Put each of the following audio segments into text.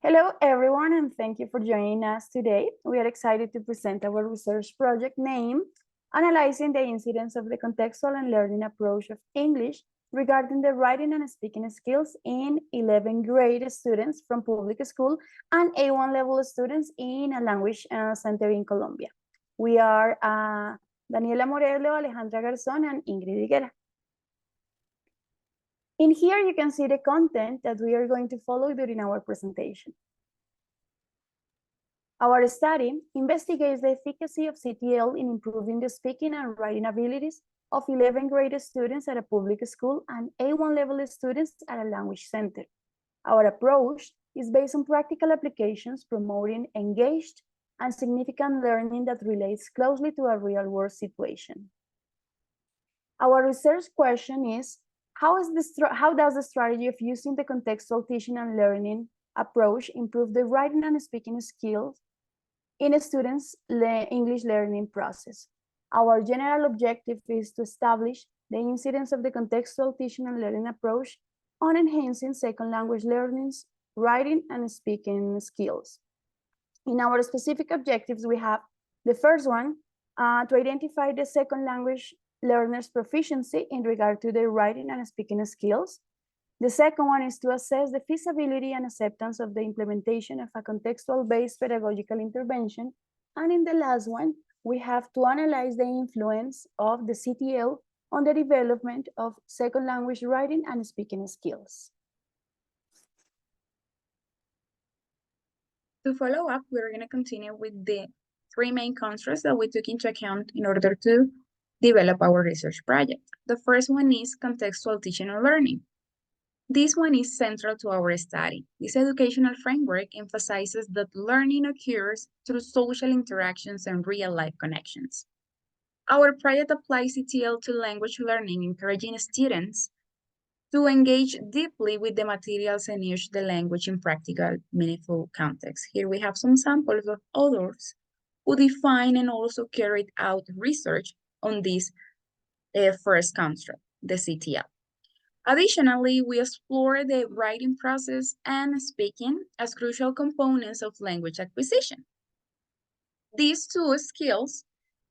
Hello, everyone, and thank you for joining us today. We are excited to present our research project named Analyzing the Incidence of the Contextual and Learning Approach of English regarding the writing and speaking skills in 11th grade students from public school and A1 level students in a language center in Colombia. We are Daniela Morelo, Alejandra Garzón, and Ingrid Higuera. In here, you can see the content that we are going to follow during our presentation. Our study investigates the efficacy of CTL in improving the speaking and writing abilities of 11th grade students at a public school and A1 level students at a language center. Our approach is based on practical applications promoting engaged and significant learning that relates closely to a real-world situation. Our research question is, how does the strategy of using the contextual teaching and learning approach improve the writing and speaking skills in a student's English learning process? Our general objective is to establish the incidence of the contextual teaching and learning approach on enhancing second language learning's writing and speaking skills. In our specific objectives, we have the first one, to identify the second language learners' proficiency in regard to their writing and speaking skills. The second one is to assess the feasibility and acceptance of the implementation of a contextual-based pedagogical intervention. And in the last one, we have to analyze the influence of the CTL on the development of second language writing and speaking skills. To follow up, we're going to continue with the three main constructs that we took into account in order to develop our research project. The first one is contextual teaching and learning. This one is central to our study. This educational framework emphasizes that learning occurs through social interactions and real-life connections. Our project applies CTL to language learning, encouraging students to engage deeply with the materials and use the language in practical, meaningful contexts. Here we have some samples of authors who define and also carried out research on this first construct, the CTL. Additionally, we explore the writing process and speaking as crucial components of language acquisition. These two skills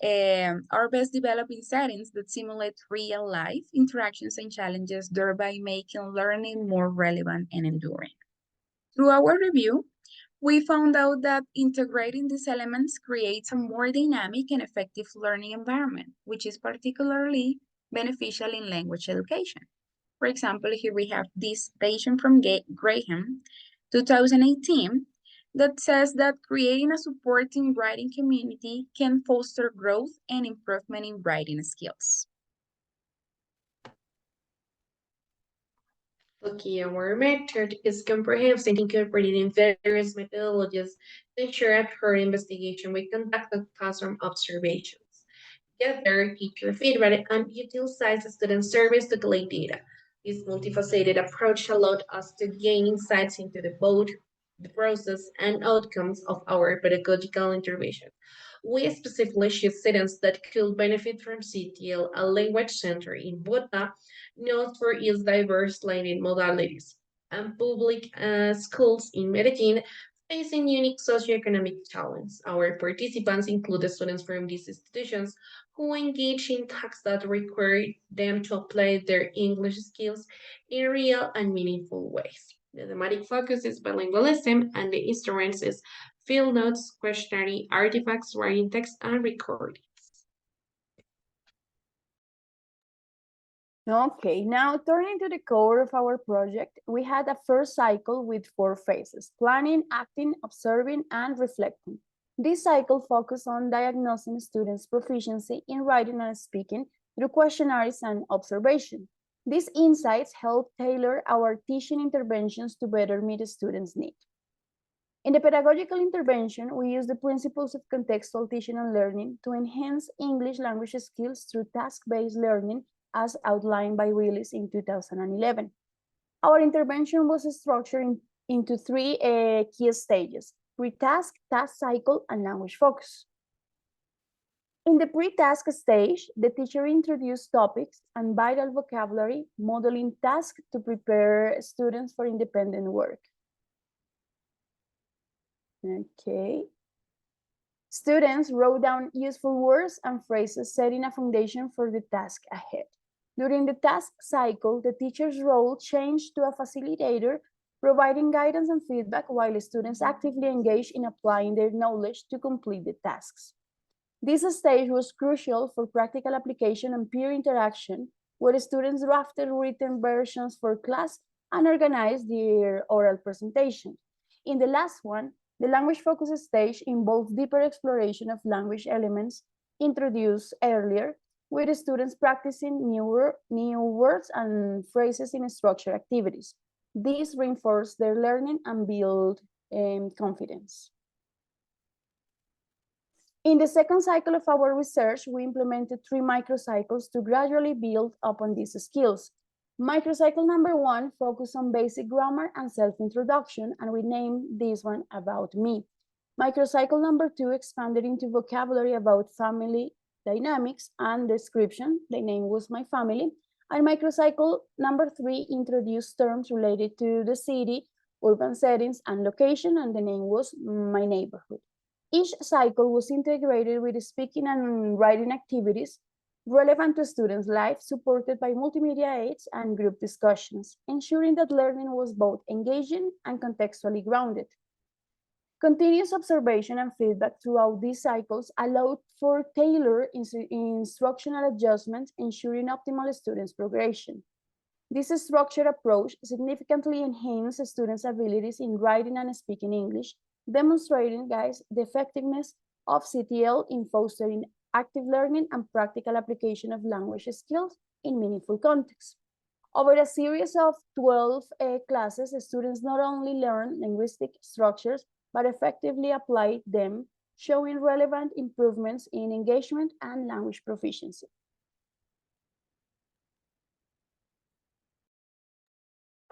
are best developed in settings that simulate real-life interactions and challenges, thereby making learning more relevant and enduring. Through our review, we found out that integrating these elements creates a more dynamic and effective learning environment, which is particularly beneficial in language education. For example, here we have this patient from Graham, 2018, that says that creating a supporting writing community can foster growth and improvement in writing skills. Okay, our method is comprehensive, incorporating various methodologies to ensure accurate investigation. We conducted classroom observations, gather teacher feedback, and utilize student surveys to collect data. This multifaceted approach allowed us to gain insights into both the process and outcomes of our pedagogical intervention. We specifically choose students that could benefit from CTL, a language center in Bogotá, known for its diverse learning modalities, and public schools in Medellin facing unique socioeconomic challenges. Our participants include students from these institutions who engage in tasks that require them to apply their English skills in real and meaningful ways. The thematic focus is bilingualism, and the instruments is field notes, questionnaire, artifacts, writing text, and recordings. Okay, now turning to the core of our project, we had a first cycle with 4 phases: planning, acting, observing, and reflecting. This cycle focused on diagnosing students' proficiency in writing and speaking through questionnaires and observation. These insights help tailor our teaching interventions to better meet students' needs. In the pedagogical intervention, we use the principles of contextual teaching and learning to enhance English language skills through task-based learning as outlined by Willis in 2011. Our intervention was structured into 3 key stages: pre-task, task cycle, and language focus. In the pre-task stage, the teacher introduced topics and vital vocabulary, modeling tasks to prepare students for independent work. Okay. Students wrote down useful words and phrases setting a foundation for the task ahead. During the task cycle, the teacher's role changed to a facilitator, providing guidance and feedback while students actively engaged in applying their knowledge to complete the tasks. This stage was crucial for practical application and peer interaction, where students drafted written versions for class and organized their oral presentations. In the last one, the language-focused stage involved deeper exploration of language elements introduced earlier, with students practicing new words and phrases in structured activities. These reinforced their learning and build confidence. In the second cycle of our research, we implemented 3 microcycles to gradually build upon these skills. Microcycle number 1 focused on basic grammar and self-introduction, and we named this one About Me. Microcycle number 2 expanded into vocabulary about family dynamics and description. The name was My Family. And microcycle number 3 introduced terms related to the city, urban settings, and location, and the name was My Neighborhood. Each cycle was integrated with speaking and writing activities relevant to students' lives, supported by multimedia aids and group discussions, ensuring that learning was both engaging and contextually grounded. Continuous observation and feedback throughout these cycles allowed for tailored instructional adjustments, ensuring optimal students' progression. This structured approach significantly enhanced students' abilities in writing and speaking English, demonstrating, guys, the effectiveness of CTL in fostering active learning and practical application of language skills in meaningful contexts. Over a series of 12 classes, students not only learn linguistic structures, but effectively apply them, showing relevant improvements in engagement and language proficiency.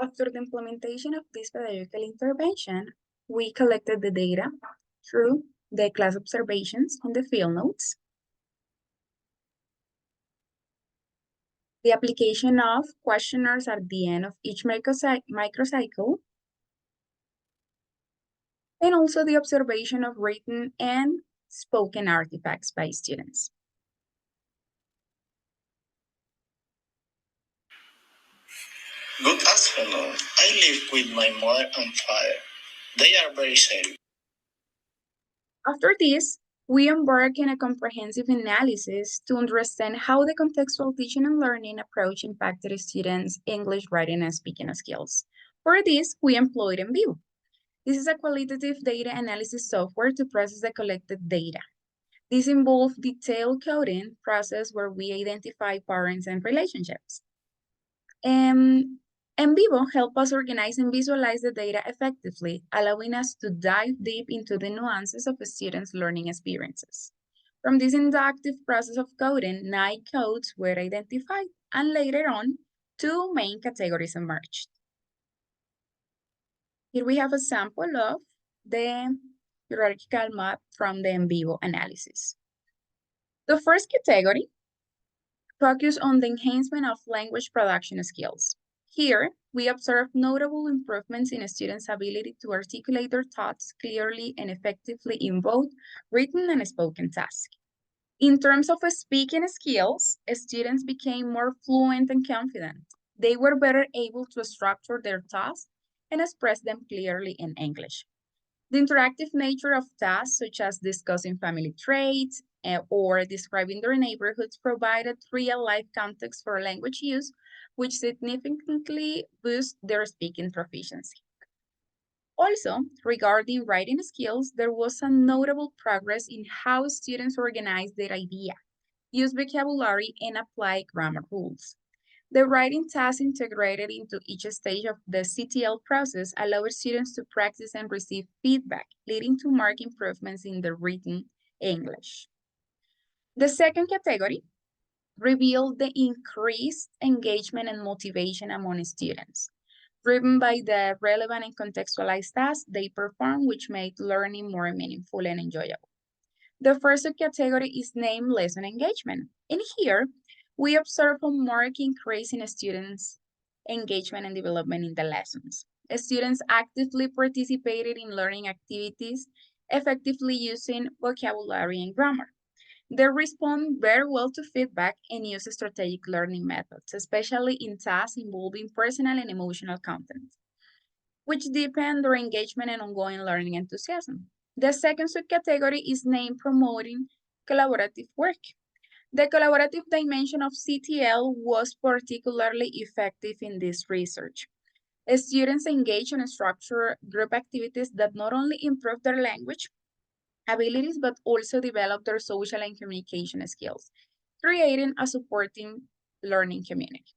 After the implementation of this pedagogical intervention, we collected the data through the class observations on the field notes, the application of questionnaires at the end of each microcycle, and also the observation of written and spoken artifacts by students. Good afternoon. I live with my mother and father. They are very serious. After this, we embark on a comprehensive analysis to understand how the contextual teaching and learning approach impacted students' English writing and speaking skills. For this, we employed NVivo. This is a qualitative data analysis software to process the collected data. This involves detailed coding process where we identify patterns and relationships. NVivo helps us organize and visualize the data effectively, allowing us to dive deep into the nuances of a student's learning experiences. From this inductive process of coding, 9 codes were identified, and later on, 2 main categories emerged. Here we have a sample of the hierarchical map from the NVivo analysis. The first category focused on the enhancement of language production skills. Here, we observed notable improvements in students' ability to articulate their thoughts clearly and effectively in both written and spoken tasks. In terms of speaking skills, students became more fluent and confident. They were better able to structure their tasks and express them clearly in English. The interactive nature of tasks, such as discussing family traits or describing their neighborhoods, provided real-life context for language use, which significantly boosts their speaking proficiency. Also, regarding writing skills, there was a notable progress in how students organize their idea, use vocabulary, and apply grammar rules. The writing tasks integrated into each stage of the CTL process allow students to practice and receive feedback, leading to marked improvements in the written English. The second category revealed the increased engagement and motivation among students, driven by the relevant and contextualized tasks they perform, which made learning more meaningful and enjoyable. The first subcategory is named lesson engagement. In here, we observe a marked increase in students' engagement and development in the lessons. Students actively participated in learning activities, effectively using vocabulary and grammar. They respond very well to feedback and use strategic learning methods, especially in tasks involving personal and emotional content, which deepen their engagement and ongoing learning enthusiasm. The second subcategory is named promoting collaborative work. The collaborative dimension of CTL was particularly effective in this research. Students engage in structured group activities that not only improve their language abilities, but also develop their social and communication skills, creating a supporting learning community.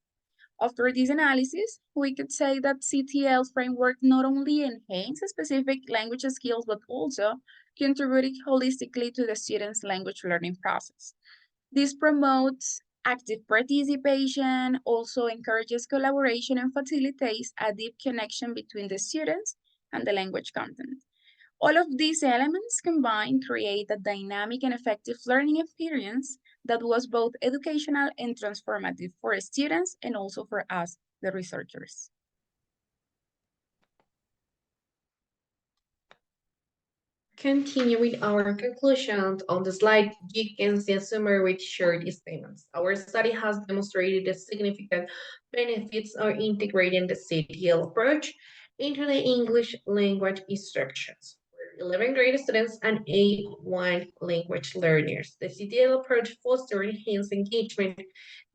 After this analysis, we could say that CTL framework not only enhances specific language skills, but also contributed holistically to the student's language learning process. This promotes active participation, also encourages collaboration, and facilitates a deep connection between the students and the language content. All of these elements combined create a dynamic and effective learning experience that was both educational and transformative for students and also for us, the researchers. Continue with our conclusions. On the slide, you can see a summary with short statements. Our study has demonstrated the significant benefits of integrating the CTL approach into the English language instructions for 11th grade students and A1 language learners. The CTL approach fosters enhanced engagement,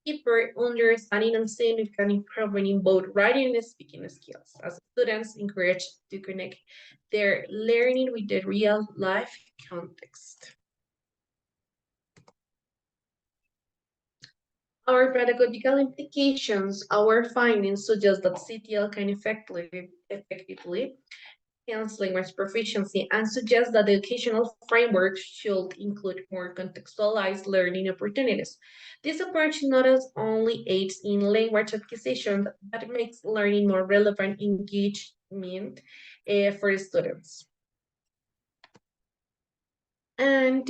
deeper understanding, and significant improvement in both writing and speaking skills, as students encouraged to connect their learning with the real life context. Our pedagogical implications, our findings suggest that CTL can effectively enhance language proficiency and suggest that the educational framework should include more contextualized learning opportunities. This approach not only aids in language acquisition, but makes learning more relevant engagement for students. And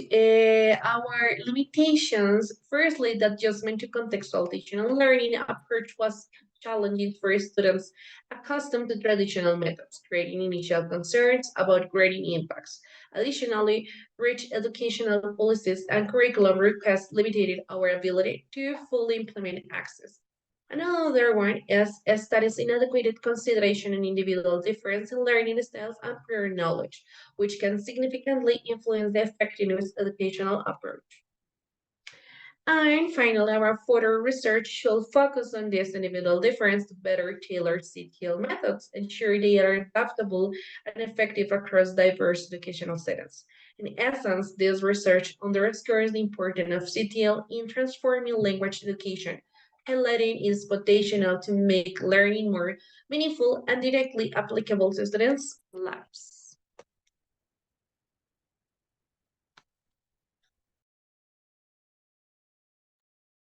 our limitations, firstly, the adjustment to contextual teaching and learning approach was challenging for students accustomed to traditional methods, creating initial concerns about grading impacts. Additionally, rich educational policies and curriculum requests limited our ability to fully implement access. Another one is studies inadequate consideration in individual difference in learning styles and prior knowledge, which can significantly influence the effectiveness of the educational approach. And finally, our further research should focus on this individual difference to better tailor CTL methods, ensure they are adaptable and effective across diverse educational settings. In essence, this research underscores the importance of CTL in transforming language education, highlighting its potential to make learning more meaningful and directly applicable to students' lives.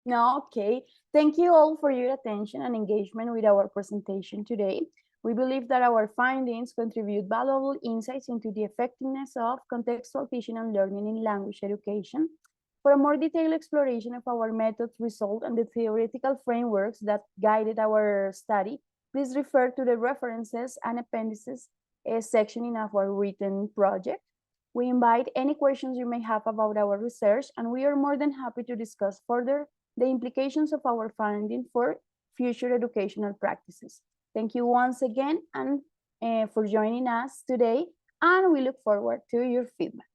No, okay. Thank you all for your attention and engagement with our presentation today. We believe that our findings contribute valuable insights into the effectiveness of contextual teaching and learning in language education. For a more detailed exploration of our methods, results, and the theoretical frameworks that guided our study, please refer to the references and appendices section in our written project. We invite any questions you may have about our research, and we are more than happy to discuss further the implications of our finding for future educational practices. Thank you once again and for joining us today, and we look forward to your feedback.